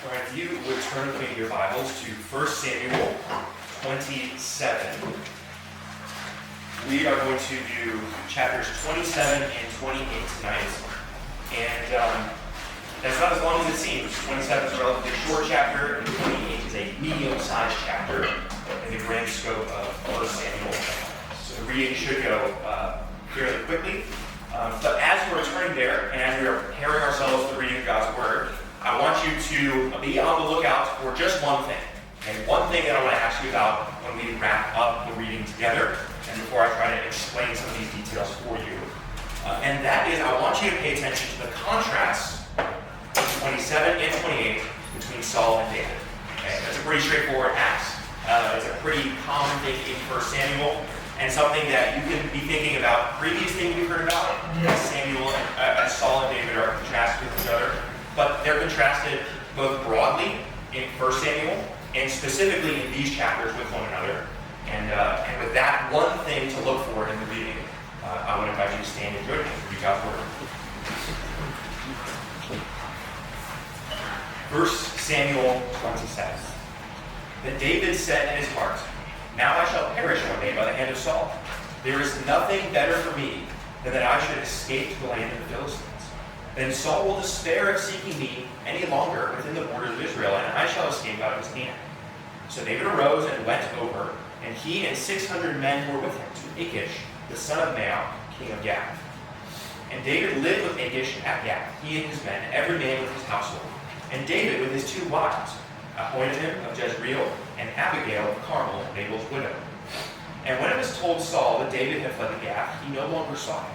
All right, if you would turn with me your Bibles to 1 Samuel 27. We are going to do chapters 27 and 28 tonight. And that's not as long as it seems. 27 is a relatively short chapter, and 28 is a medium-sized chapter in the grand scope of 1 Samuel. So the reading should go fairly quickly. But as we're turning there, and as we are preparing ourselves for the reading of God's Word, I want you to be on the lookout for just one thing. Okay? One thing that I want to ask you about when we wrap up the reading together, and before I try to explain some of these details for you. And that is, I want you to pay attention to the contrast of 27 and 28 between Saul and David. Okay? That's a pretty straightforward ask. It's a pretty common thing in 1 Samuel, and something that you can be thinking about previous things we've heard about, as Saul and David are contrasted with each other. But they're contrasted both broadly in 1 Samuel and specifically in these chapters with one another. And with that one thing to look for in the reading, I would invite you to stand and join me to read God's Word. 1 Samuel 27. Then David said in his heart, "Now I shall perish one day by the hand of Saul. There is nothing better for me than that I should escape to the land of the Philistines. Then Saul will despair of seeking me any longer within the borders of Israel, and I shall escape out of his hand." So David arose and went over, and he and 600 men were with him to Achish, the son of Maoch, king of Gath. And David lived with Achish at Gath, he and his men, every man with his household. And David with his 2 wives, Ahinoam of Jezreel, and Abigail of Carmel, Nabal's widow. And when it was told Saul that David had fled to Gath, he no longer saw him.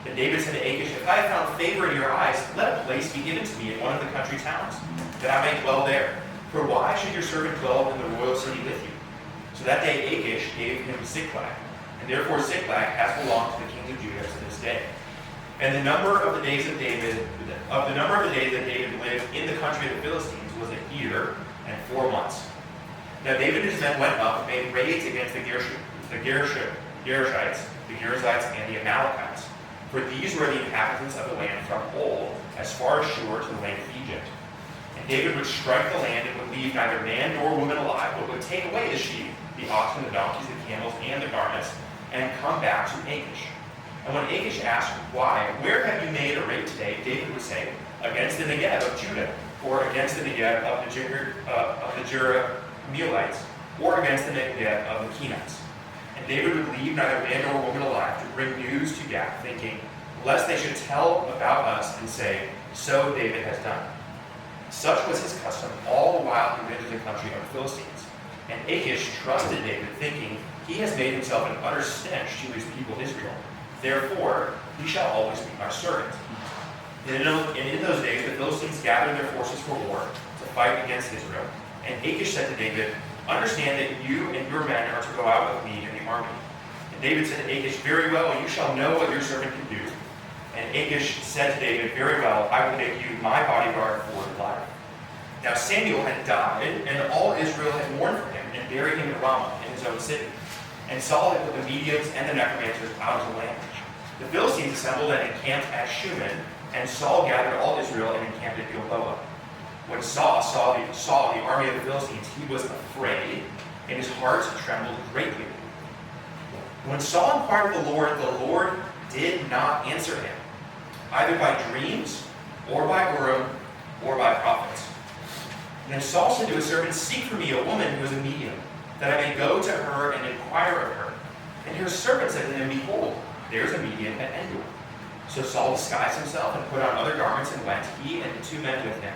Then David said to Achish, "If I have found favor in your eyes, let a place be given to me in one of the country towns, that I may dwell there. For why should your servant dwell in the royal city with you?" So that day Achish gave him Ziklag, and therefore Ziklag has belonged to the kings of Judah to this day. And the number of the days that David lived in the country of the Philistines was a year and 4 months. Now David and his men went up and made raids against the Gershites, the Girzites, and the Amalekites. For these were the inhabitants of the land from old, as far as Shur to the land of Egypt. And David would strike the land and would leave neither man nor woman alive, but would take away the sheep, the oxen, the donkeys, the camels, and the garments, and come back to Achish. And when Achish asked, "Why? Where have you made a raid today?" David would say, "Against the Negev of Judah, or against the Negev of the Jerahmeelites, or against the Negev of the Kenites." And David would leave neither man nor woman alive to bring news to Gath, thinking, lest they should tell about us and say, "So David has done." Such was his custom all the while he lived in the country of the Philistines. And Achish trusted David, thinking, "He has made himself an utter stench to his people Israel. Therefore, he shall always be our servant." And in those days, the Philistines gathered their forces for war to fight against Israel. And Achish said to David, "Understand that you and your men are to go out with me in the army." And David said to Achish, "Very well, you shall know what your servant can do." And Achish said to David, "Very well, I will make you my bodyguard for life." Now Samuel had died, and all Israel had mourned for him, and buried him in Ramah, in his own city. And Saul had put the mediums and the necromancers out of the land. The Philistines assembled and encamped at Shunem, and Saul gathered all Israel and encamped at Gilboa. When Saul saw the army of the Philistines, he was afraid, and his heart trembled greatly. When Saul inquired of the Lord did not answer him, either by dreams, or by Urim, or by prophets. Then Saul said to his servants, "Seek for me a woman who is a medium, that I may go to her and inquire of her." And his servant said to him, "Behold, there is a medium at Endor." So Saul disguised himself and put on other garments and went, he and the 2 men with him.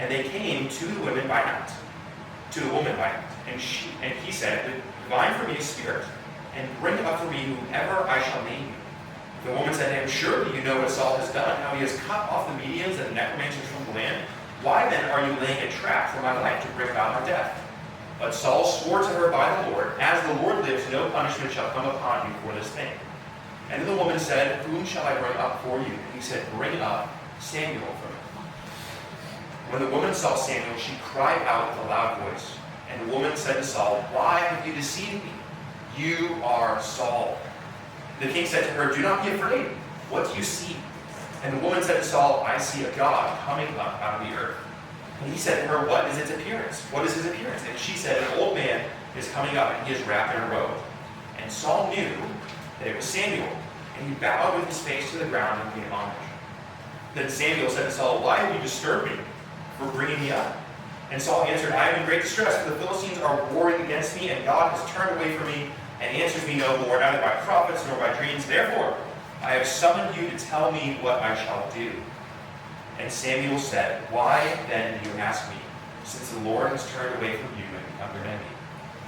And they came to the woman by night, and he said, "Divine for me a spirit, and bring up for me whomever I shall name you." The woman said to him, "Surely you know what Saul has done, how he has cut off the mediums and the necromancers from the land. Why then are you laying a trap for my life to bring about my death?" But Saul swore to her by the Lord, "As the Lord lives, no punishment shall come upon you for this thing." And then the woman said, "Whom shall I bring up for you?" And he said, "Bring up Samuel for me." When the woman saw Samuel, she cried out with a loud voice. And the woman said to Saul, "Why have you deceived me? You are Saul." The king said to her, "Do not be afraid. What do you see?" And the woman said to Saul, "I see a god coming up out of the earth." And he said to her, what is its appearance? What is his appearance? And she said, an old man is coming up, and he is wrapped in a robe. And Saul knew that it was Samuel, and he bowed with his face to the ground and gave homage. Then Samuel said to Saul, why have you disturbed me for bringing me up? And Saul answered, I am in great distress, for the Philistines are warring against me, and God has turned away from me and answers me no more, neither by prophets nor by dreams. Therefore, I have summoned you to tell me what I shall do. And Samuel said, why then do you ask me, since the Lord has turned away from you and become your enemy?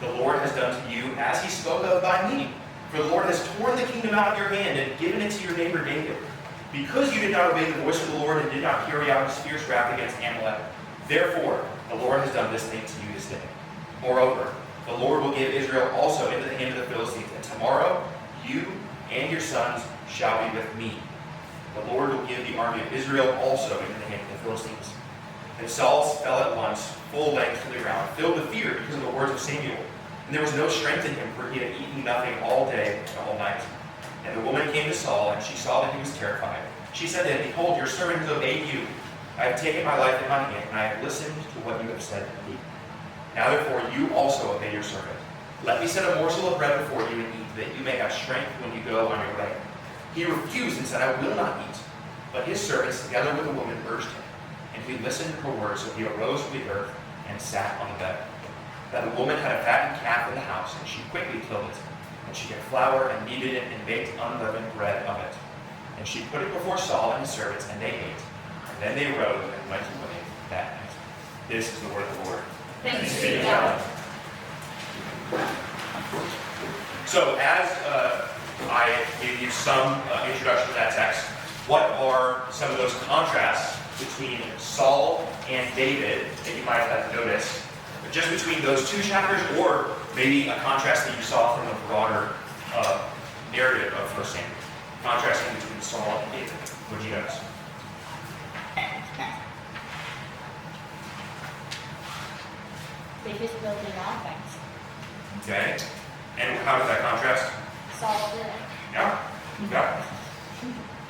The Lord has done to you as he spoke of by me. For the Lord has torn the kingdom out of your hand and given it to your neighbor David. Because you did not obey the voice of the Lord and did not carry out his fierce wrath against Amalek, therefore the Lord has done this thing to you this day. Moreover, the Lord will give Israel also into the hand of the Philistines, and tomorrow you and your sons shall be with me. The Lord will give the army of Israel also into the hand of the Philistines. And Saul fell at once, full length to the ground, filled with fear because of the words of Samuel. And there was no strength in him, for he had eaten nothing all day and all night. And the woman came to Saul, and she saw that he was terrified. She said to him, behold, your servant has obeyed you. I have taken my life in my hand, and I have listened to what you have said to me. Now therefore you also obey your servant. Let me set a morsel of bread before you and eat, that you may have strength when you go on your way. He refused and said, I will not eat. But his servants, together with the woman, urged him. And he listened to her words, so he arose from the earth and sat on the bed. Now the woman had a fattened calf in the house, and she quickly killed it. And she took flour and kneaded it and baked unleavened bread of it. And she put it before Saul and his servants, and they ate. And then they rose and went away that night. This is the word of the Lord. Thanks be to God. So as I gave you some introduction to that text, what are some of those contrasts between Saul and David that you might have noticed, just between those two chapters, or maybe a contrast that you saw from the broader narrative of 1 Samuel, contrasting between Saul and David? What did you notice? David's building offense. Okay. And how does that contrast? Saul didn't. Yeah. Yeah.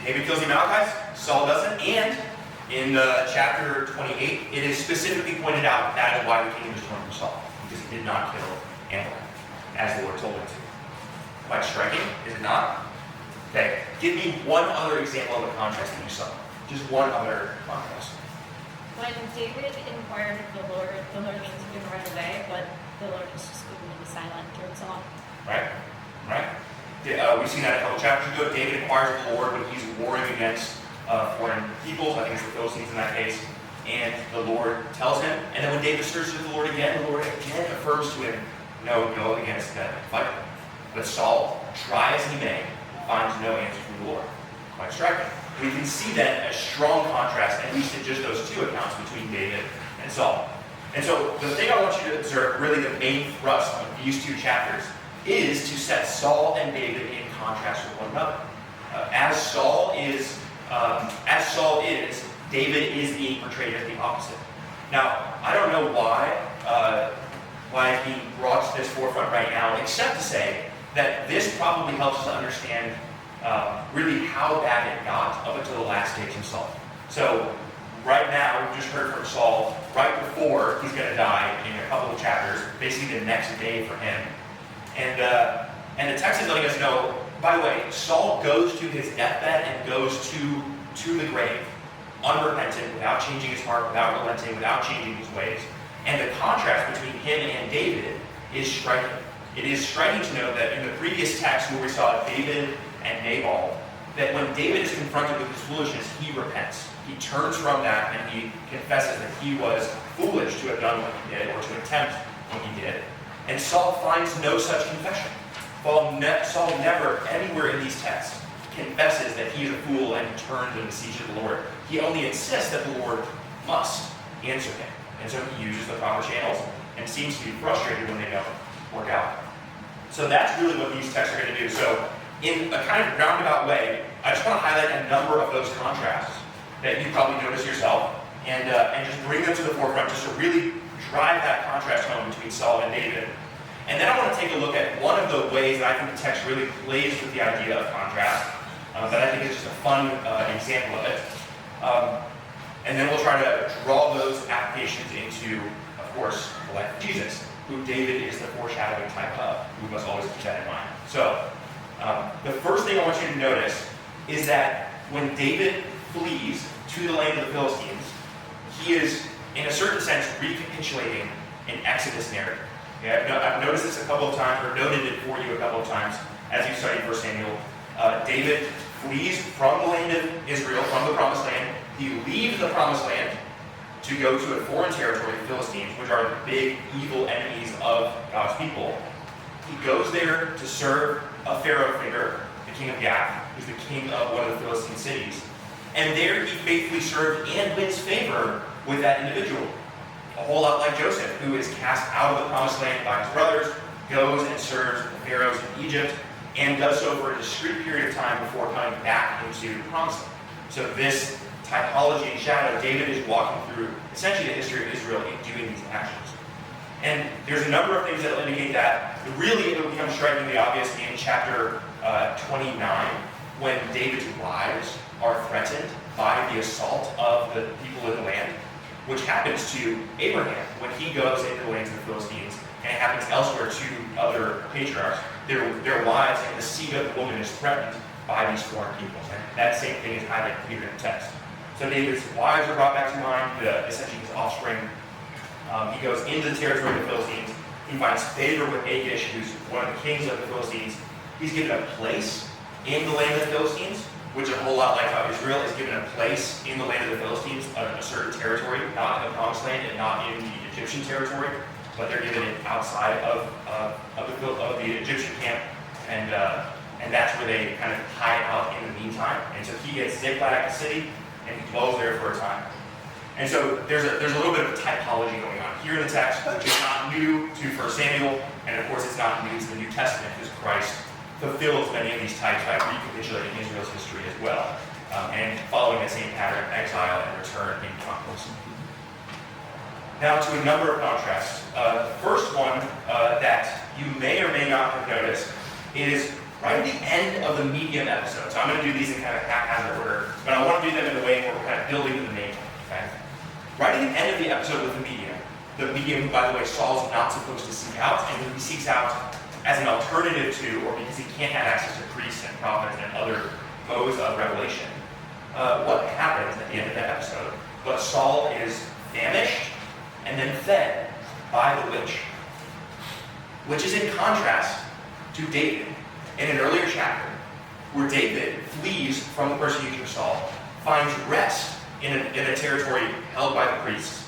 David kills the Amalekites, Saul doesn't, and in chapter 28, it is specifically pointed out that is why the kingdom was torn from Saul, because he did not kill Amalek, as the Lord told him to. Quite striking, is it not? Okay, give me one other example of a contrast that you saw. Just one other contrast. When David inquired of the Lord answered him right away, but the Lord was just completely silent towards Saul. Right? Right? We've seen that a couple chapters ago. David inquires of the Lord when he's warring against foreign peoples. I think it's the Philistines in that case. And the Lord tells him. And then when David searches the Lord again affirms to him, no, go against them and fight them. But Saul, try as he may, finds no answer from the Lord. Quite striking. We can see then a strong contrast, at least in just those two accounts, between David and Saul. And so the thing I want you to observe, really the main thrust of these two chapters, is to set Saul and David in contrast with one another. As Saul is, David is being portrayed as the opposite. Now, I don't know why it's being brought to this forefront right now, except to say that this probably helps us understand really how bad it got up until the last stage of Saul. So right now, we just heard from Saul right before he's going to die in a couple of chapters, basically the next day for him. And the text is letting us know, by the way, Saul goes to his deathbed and goes to the grave, unrepentant, without changing his heart, without relenting, without changing his ways. And the contrast between him and David is striking. It is striking to know that in the previous text where we saw David and Nabal, that when David is confronted with his foolishness, he repents. He turns from that and he confesses that he was foolish to have done what he did, or to attempt what he did. And Saul finds no such confession. Saul never, anywhere in these texts, confesses that he is a fool and turns and beseeches the Lord. He only insists that the Lord must answer him. And so he uses the proper channels and seems to be frustrated when they don't work out. So that's really what these texts are going to do. So in a kind of roundabout way, I just want to highlight a number of those contrasts that you probably notice yourself and just bring them to the forefront just to really drive that contrast home between Saul and David. And then I want to take a look at one of the ways that I think the text really plays with the idea of contrast, that I think is just a fun example of it. And then we'll try to draw those applications into, of course, the life of Jesus, who David is the foreshadowing type of. We must always keep that in mind. So, the first thing I want you to notice is that when David flees to the land of the Philistines, he is, in a certain sense, recapitulating an Exodus narrative. Okay? I've noticed this a couple of times, or noted it for you a couple of times as you studied 1 Samuel. David flees from the land of Israel, from the Promised Land. He leaves the Promised Land to go to a foreign territory, the Philistines, which are the big, evil enemies of God's people. He goes there to serve a Pharaoh figure, the king of Gath, who's the king of one of the Philistine cities. And there he faithfully served and wins favor with that individual. A whole lot like Joseph, who is cast out of the Promised Land by his brothers, goes and serves the pharaohs in Egypt, and does so for a discrete period of time before coming back into the Promised Land. So this typology and shadow, David is walking through essentially the history of Israel in doing these actions. And there's a number of things that will indicate that. Really, it will become strikingly obvious in chapter 29, when David's wives are threatened by the assault of the people in the land, which happens to Abraham when he goes into the lands of the Philistines, and it happens elsewhere to other patriarchs. Their wives and the seed of the woman is threatened by these foreign peoples. And that same thing is highlighted here in the text. So David's wives are brought back to mind, essentially his offspring. He goes into the territory of the Philistines. He finds favor with Achish, who's one of the kings of the Philistines. He's given a place in the land of the Philistines, which is a whole lot like how Israel is given a place in the land of the Philistines, a certain territory, not in the Promised Land and not in the Egyptian territory, but they're given it outside of the Egyptian camp, and that's where they kind of hide out in the meantime. And so he gets Ziklag, the city, and he dwells there for a time. And so there's a little bit of typology going on here in the text, which is not new to 1 Samuel, and of course it's not new to the New Testament, because Christ fulfills many of these types by recapitulating Israel's history as well, and following the same pattern of exile and return in conquest. Now to a number of contrasts. The first one that you may or may not have noticed is right at the end of the medium episode. So I'm going to do these in kind of haphazard order, but I want to do them in the way where we're kind of building to the main point. Okay? Right at the end of the episode with the medium, by the way, Saul's not supposed to seek out, and he seeks out as an alternative to, or because he can't have access to priests and prophets and other modes of revelation. What happens at the end of that episode? But Saul is famished and then fed by the witch, which is in contrast to David in an earlier chapter, where David flees from the persecution of Saul, finds rest in a territory held by the priests,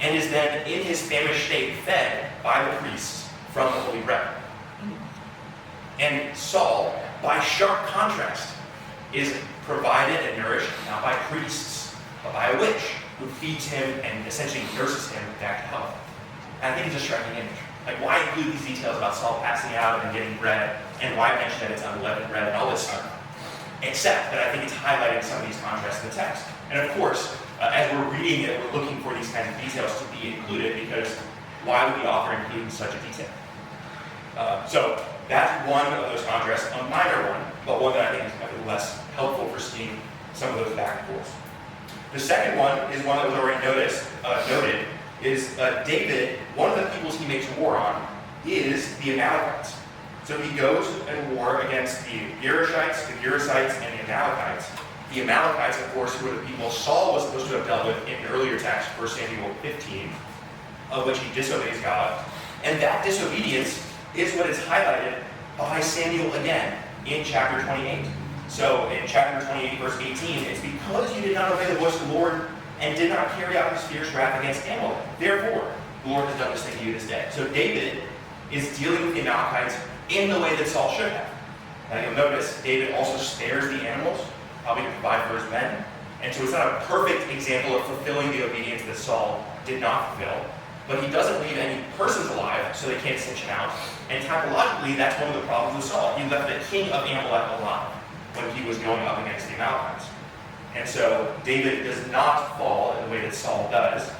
and is then in his famished state fed by the priests from the holy bread. And Saul, by sharp contrast, is provided and nourished not by priests, but by a witch who feeds him and essentially nurses him back to health. And I think it's a striking image. Like, why include these details about Saul passing out and getting bread, and why mention that it's unleavened bread and all this stuff? Except that I think it's highlighting some of these contrasts in the text. And of course, as we're reading it, we're looking for these kinds of details to be included, because why would the author include such a detail? So that's one of those contrasts, a minor one, but one that I think is nevertheless helpful for seeing some of those back and forth. The second one is one that was already noted, is David, one of the peoples he makes war on is the Amalekites. So he goes in war against the Gerishites, the Gerasites, and the Amalekites. The Amalekites, of course, who are the people Saul was supposed to have dealt with in an earlier text, 1 Samuel 15, of which he disobeys God. And that disobedience is what is highlighted by Samuel again in chapter 28. So in chapter 28, verse 18, it's because you did not obey the voice of the Lord and did not carry out his fierce wrath against Amalek. Therefore, the Lord has done this thing to you this day. So David is dealing with the Amalekites in the way that Saul should have. Now you'll notice David also spares the animals, probably to provide for his men. And so it's not a perfect example of fulfilling the obedience that Saul did not fulfill, but he doesn't leave any persons alive, so they can't cinch him out. And typologically, that's one of the problems with Saul. He left the king of Amalek alive when he was going up against the Amalekites. And so David does not fall in the way that Saul does,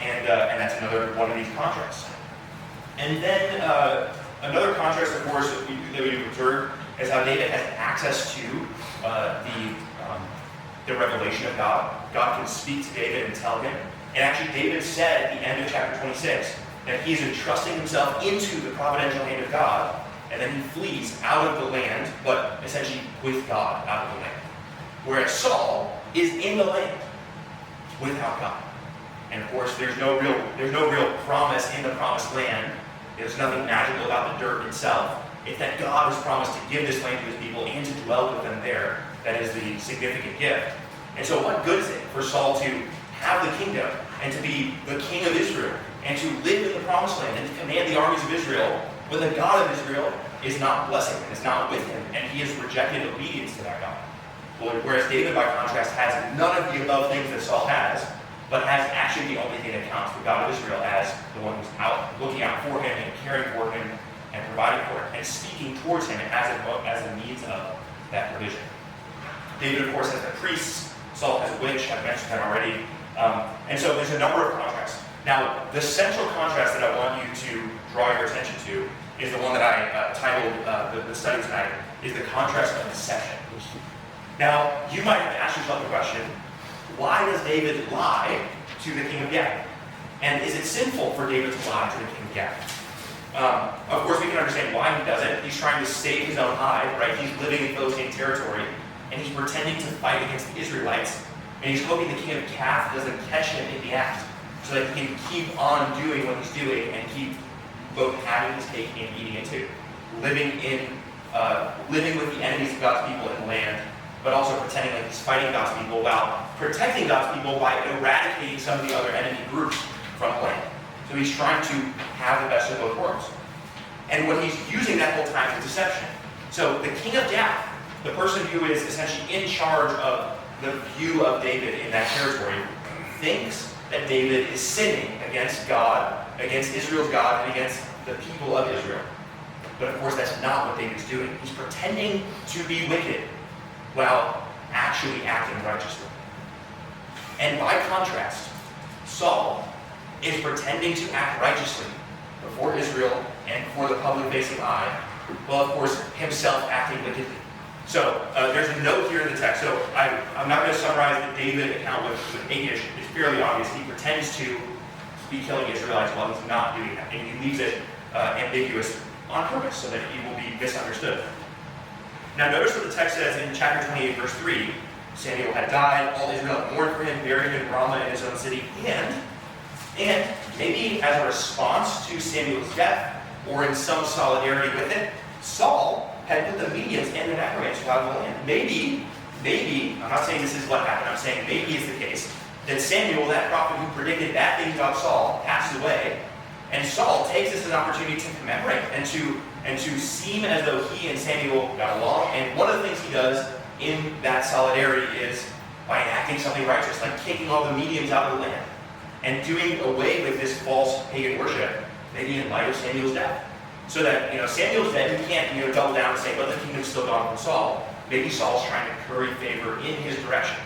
and that's another one of these contrasts. And then another contrast, of course, that we observe is how David has access to the revelation of God. God can speak to David and tell him. And actually, David said at the end of chapter 26 that he's entrusting himself into the providential hand of God, and then he flees out of the land, but essentially with God out of the land. Whereas Saul is in the land without God. And of course, there's no real promise in the promised land. There's nothing magical about the dirt itself. It's that God has promised to give this land to his people and to dwell with them there. That is the significant gift. And so what good is it for Saul to have the kingdom and to be the king of Israel and to live in the promised land and to command the armies of Israel when the God of Israel is not blessing him, is not with him, and he has rejected obedience to that God? Whereas David, by contrast, has none of the above things that Saul has, but has actually the only thing that counts, the God of Israel, as the one who's out, looking out for him and caring for him and providing for him and speaking towards him as a means of that provision. David, of course, has the priests. Saul has a witch. I've mentioned that already. And so there's a number of contrasts. Now, the central contrast that I want you to draw your attention to is the one that I titled the study tonight, is the contrast of deception. Now, you might have asked yourself the question, why does David lie to the king of Gath? And is it sinful for David to lie to the king of Gath? Of course, we can understand why he does it. He's trying to save his own hide, right? He's living in Philistine territory, and he's pretending to fight against the Israelites, and he's hoping the king of Gath doesn't catch him in the act, so that he can keep on doing what he's doing and keep both having his cake and eating it too. Living with the enemies of God's people in the land, but also pretending like he's fighting God's people while protecting God's people by eradicating some of the other enemy groups from the land. So he's trying to have the best of both worlds. And what he's using that whole time is deception. So the king of Gath, the person who is essentially in charge of the view of David in that territory, thinks that David is sinning against God, against Israel's God, and against the people of Israel. But of course, that's not what David's doing. He's pretending to be wicked while actually acting righteously. And by contrast, Saul is pretending to act righteously before Israel and before the public-facing eye, while of course himself acting wickedly. So there's a note here in the text. So I'm not going to summarize the David account with Achish. It's fairly obvious. He pretends to be killing Israelites while he's not doing that. And he leaves it ambiguous on purpose so that he will be misunderstood. Now notice what the text says in chapter 28, verse 3. Samuel had died, all Israel had mourned for him, buried him in Ramah in his own city, and maybe as a response to Samuel's death, or in some solidarity with it, Saul had put the mediums and the necromancers out of the land. Maybe, I'm not saying this is what happened, I'm saying maybe is the case, that Samuel, that prophet who predicted bad things about Saul, passed away, and Saul takes this as an opportunity to commemorate and to seem as though he and Samuel got along. And one of the things he does in that solidarity is by enacting something righteous, like kicking all the mediums out of the land and doing away with this false pagan worship, maybe in light of Samuel's death. So that, Samuel's dead, he can't, double down and say, but the kingdom's still gone from Saul. Maybe Saul's trying to curry favor in his direction.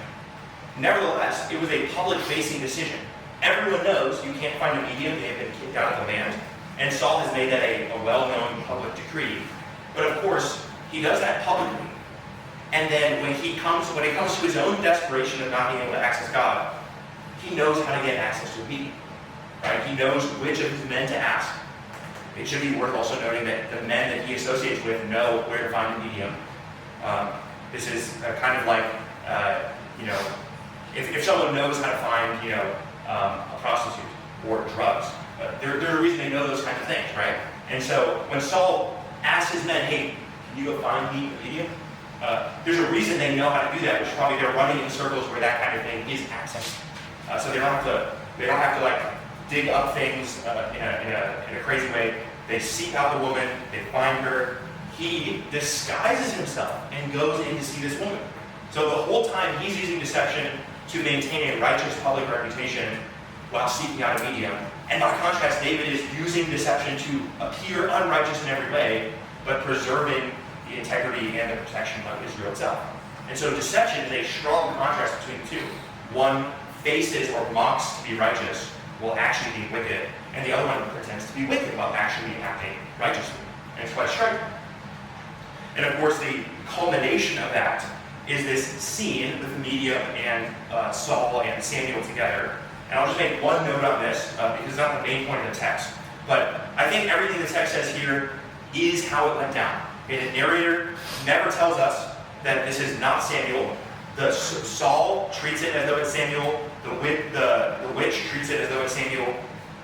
Nevertheless, it was a public-facing decision. Everyone knows you can't find a medium, they have been kicked out of the land, and Saul has made that a well-known public decree. But of course, he does that publicly. And then when it comes to his own desperation of not being able to access God, he knows how to get access to a medium. Right? He knows which of his men to ask. It should be worth also noting that the men that he associates with know where to find a medium. This is kind of like, if someone knows how to find, a prostitute or drugs, there's a reason they know those kinds of things, right? And so when Saul asks his men, hey, can you go find me a medium? There's a reason they know how to do that, which is probably they're running in circles where that kind of thing is accessed. So they don't have to like dig up things in a crazy way. They seek out the woman, they find her. He disguises himself and goes in to see this woman. So the whole time he's using deception to maintain a righteous public reputation while seeking out a medium. And by contrast, David is using deception to appear unrighteous in every way, but preserving the integrity and the protection of Israel itself. And so deception is a strong contrast between the two. One faces or mocks to be righteous while actually being wicked, and the other one pretends to be wicked while actually acting righteously. And it's quite striking. And of course, the culmination of that is this scene with the medium and Saul and Samuel together. And I'll just make one note on this, because it's not the main point of the text. But I think everything the text says here is how it went down. Okay, the narrator never tells us that this is not Samuel. Saul treats it as though it's Samuel. The witch treats it as though it's Samuel.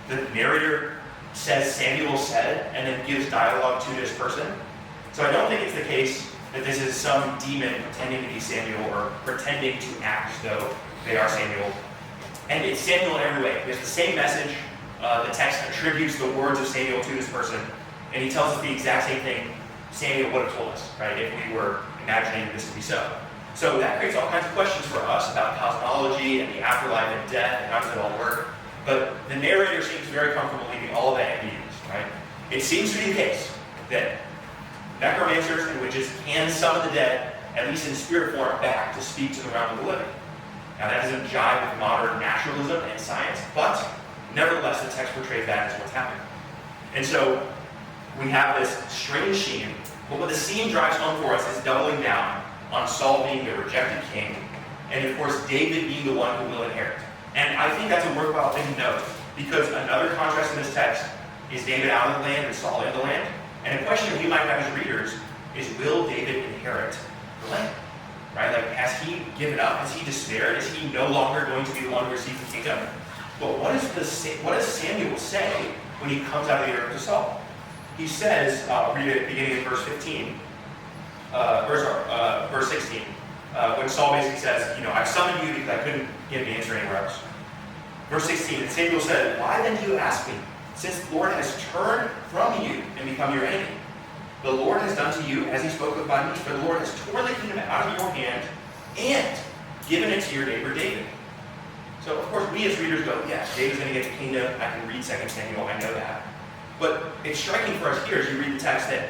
The narrator says Samuel said, and then gives dialogue to this person. So I don't think it's the case that this is some demon pretending to be Samuel or pretending to act as though they are Samuel. And it's Samuel in every way. It's the same message. The text attributes the words of Samuel to this person, and he tells us the exact same thing Samuel would have told us, right, if we were imagining this to be so. So that creates all kinds of questions for us about cosmology and the afterlife and death and how does it all work. But the narrator seems very comfortable leaving all of that ambiguous, right? It seems to be the case that necromancers and witches can summon the dead, at least in spirit form, back to speak to the realm of the living. Now that doesn't jive with modern naturalism and science, but nevertheless the text portrays that as what's happening. And so we have this strange scene, but what the scene drives home for us is doubling down on Saul being the rejected king, and of course David being the one who will inherit. And I think that's a worthwhile thing to note, because another contrast in this text is David out of the land and Saul in the land. And a question we might have as readers is, will David inherit the land? Right? Like, has he given up? Has he despaired? Is he no longer going to be the one who receives the kingdom? But what does Samuel say when he comes out of the earth to Saul? He says, I'll read it beginning in verse 15, verse 16, when Saul basically says, I've summoned you because I couldn't get an answer anywhere else. Verse 16, and Samuel said, why then do you ask me, since the Lord has turned from you and become your enemy? The Lord has done to you as he spoke by me, for the Lord has torn the kingdom out of your hand and given it to your neighbor David. So, of course, we as readers go, yes, David's going to get the kingdom. I can read 2 Samuel, I know that. But it's striking for us here as you read the text that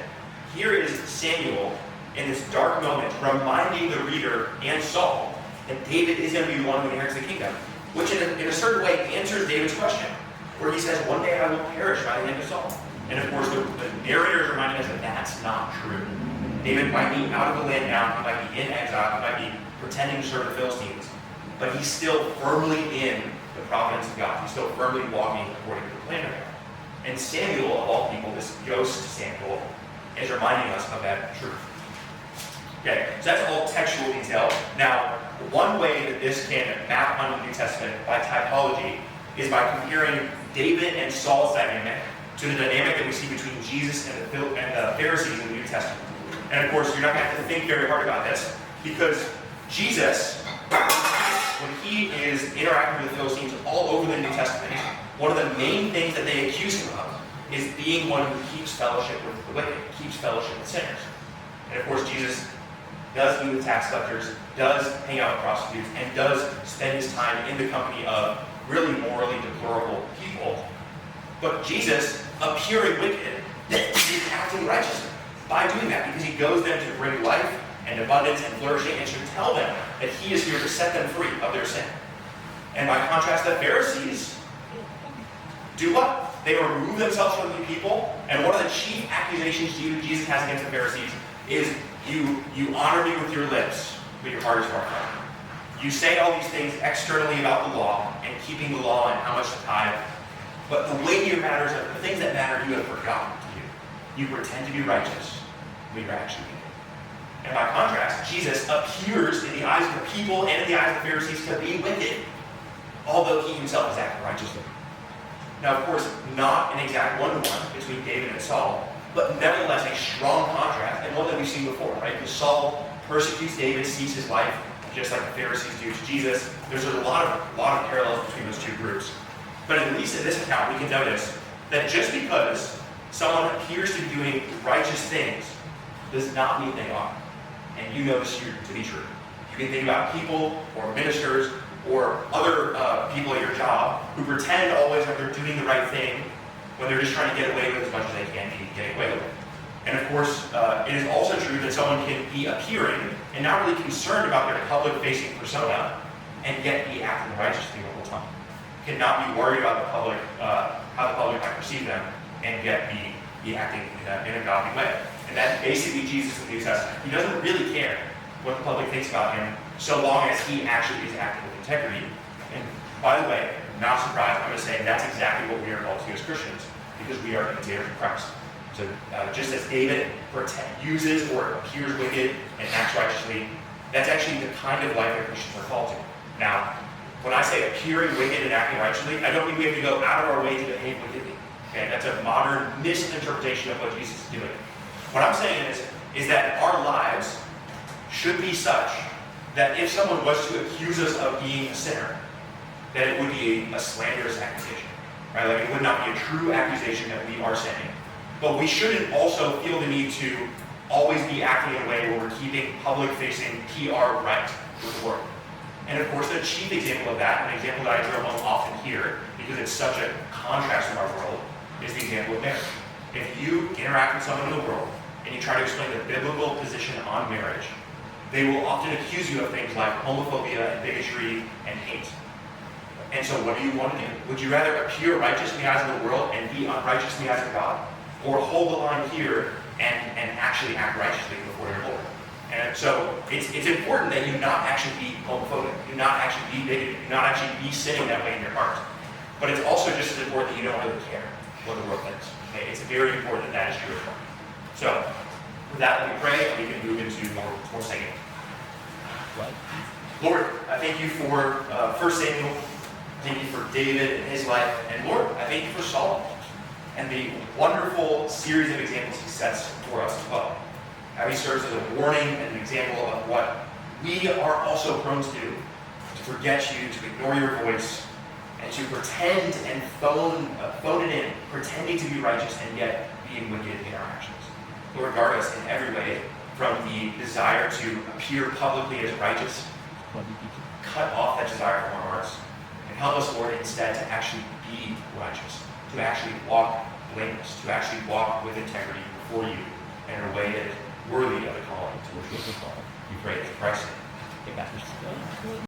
here is Samuel in this dark moment reminding the reader and Saul that David is going to be the one who inherits the kingdom, which in a certain way answers David's question, where he says, one day I will perish by the hand of Saul. And of course, the narrator is reminding us that that's not true. David might be out of the land now, he might be in exile, he might be pretending to serve the Philistines, but he's still firmly in the providence of God. He's still firmly walking according to the plan of God. And Samuel, of all people, this ghost Samuel, is reminding us of that truth. Okay, so that's all textual detail. Now, one way that this can map onto the New Testament by typology is by comparing David and Saul's dynamic to the dynamic that we see between Jesus and the Pharisees in the New Testament. And of course, you're not going to have to think very hard about this, because Jesus, when he is interacting with the Philistines all over the New Testament, one of the main things that they accuse him of is being one who keeps fellowship with the wicked, keeps fellowship with sinners. And of course, Jesus does eat with tax collectors, does hang out with prostitutes, and does spend his time in the company of really morally deplorable people. But Jesus, appearing wicked, is acting righteously by doing that, because he goes there to bring life and abundance and flourishing, and to tell them that he is here to set them free of their sin. And by contrast, the Pharisees do what? They remove themselves from the people, and one of the chief accusations Jesus has against the Pharisees is, you honor me with your lips, but your heart is far from me. You say all these things externally about the law and keeping the law and how much to tithe, but the weightier matters, the things that matter, you have forgotten to do. You pretend to be righteous, but you're actually wicked. And by contrast, Jesus appears in the eyes of the people and in the eyes of the Pharisees to be wicked, although he himself is acting righteously. Now, of course, not an exact one-to-one between David and Saul, but nevertheless a strong contrast, and one that we've seen before, right? Because Saul persecutes David, seeks his life, just like the Pharisees do to Jesus. There's a lot of parallels between those two groups. But at least in this account, we can notice that just because someone appears to be doing righteous things does not mean they are. And you know this to be true. You can think about people or ministers or other people at your job who pretend always that they're doing the right thing when they're just trying to get away with as much as they can be getting away with it. And of course, it is also true that someone can be appearing and not really concerned about their public-facing persona and yet be acting righteously the whole time. Cannot be worried about the public, how the public might perceive them, and yet be acting in a godly way. And that's basically Jesus in the New Testament. He doesn't really care what the public thinks about him, so long as he actually is acting with integrity. And by the way, not surprised, I'm going to say that's exactly what we are called to do as Christians, because we are imitators of Christ. So just as David uses or appears wicked and acts righteously, that's actually the kind of life that Christians are called to. Now, when I say appearing wicked and acting righteously, I don't mean we have to go out of our way to behave wickedly. Okay, that's a modern misinterpretation of what Jesus is doing. What I'm saying is that our lives should be such that if someone was to accuse us of being a sinner, that it would be a slanderous accusation. Right? Like it would not be a true accusation that we are sinning. But we shouldn't also feel the need to always be acting in a way where we're keeping public-facing PR right with the world. And of course, the chief example of that, an example that I drill home often here, because it's such a contrast in our world, is the example of marriage. If you interact with someone in the world and you try to explain the biblical position on marriage, they will often accuse you of things like homophobia and bigotry and hate. And so what do you want to do? Would you rather appear righteous in the eyes of the world and be unrighteous in the eyes of God? Or hold the line here and actually act righteously before your Lord? And so it's important that you not actually be homophobic, you not actually be bigoted, you not actually be sinning that way in your heart. But it's also just as important that you don't really care what the world thinks. Okay? It's very important that that is true. So with that, let me pray and we can move into more singing. Lord, I thank you for 1 Samuel. Thank you for David and his life. And Lord, I thank you for Solomon and the wonderful series of examples he sets for us as well. How he serves as a warning and an example of what we are also prone to do, to forget you, to ignore your voice, and to pretend and phone it in, pretending to be righteous and yet being wicked in our actions. Lord, guard us in every way from the desire to appear publicly as righteous. Cut off that desire from our hearts. And help us, Lord, instead to actually be righteous, to actually walk blameless, to actually walk with integrity before you in a way that is worthy of the calling to which we are called. We pray in Christ's name. Amen.